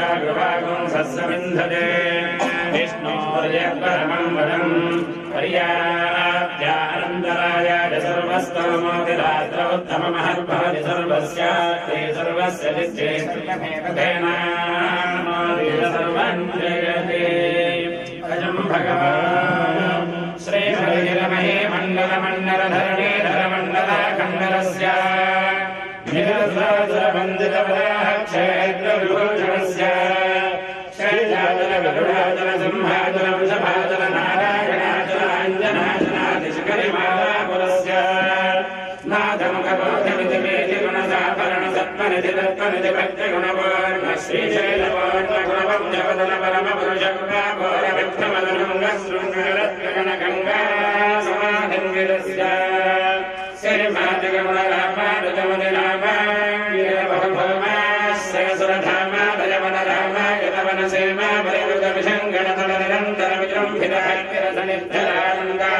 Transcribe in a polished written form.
जागृवागुं सस्समिन्धते विष्णोर्यपरमं वदम् पर्याप्त्यानन्दराय सर्वस्तमोतिरात्रोत्तममहद्भवति सर्वस्यास्ते सर्वस्य चित्तेमेव तेनामादि सर्वं जयते अजं भगवान् श्रीमहिरमहे मण्डलमण्डलधरणीधरमण्डलाखण्डलस्य निरसुरवन्दितपदाः क्षेत्रविभूषणस्य शैलाचलगरुडाचलसिंहाचलवृषभाचल नारायणाचलाञ्जनाचलादिशिखरिमालापुरस्य नाथमुखबोधमिति मेति गुणसाभरणसत्त्वनिधि तत्त्वनिधि भक्तिगुणपूर्ण श्रीशैलपूर्णगुणवंशपदनपरमपुरुषकृपापूरविक्रमदनङ्गशृङ्गरत्नगणगङ्गा समाधिङ्गिरस्य श्रीमादिगमुणरामानुजमुनिरामाश्रयसुरधामा दयवनरामा यतवनसेमा परिवृतविशङ्गणतलनिरन्तरविजृम्भितभक्तिरसनिर्झरानन्दा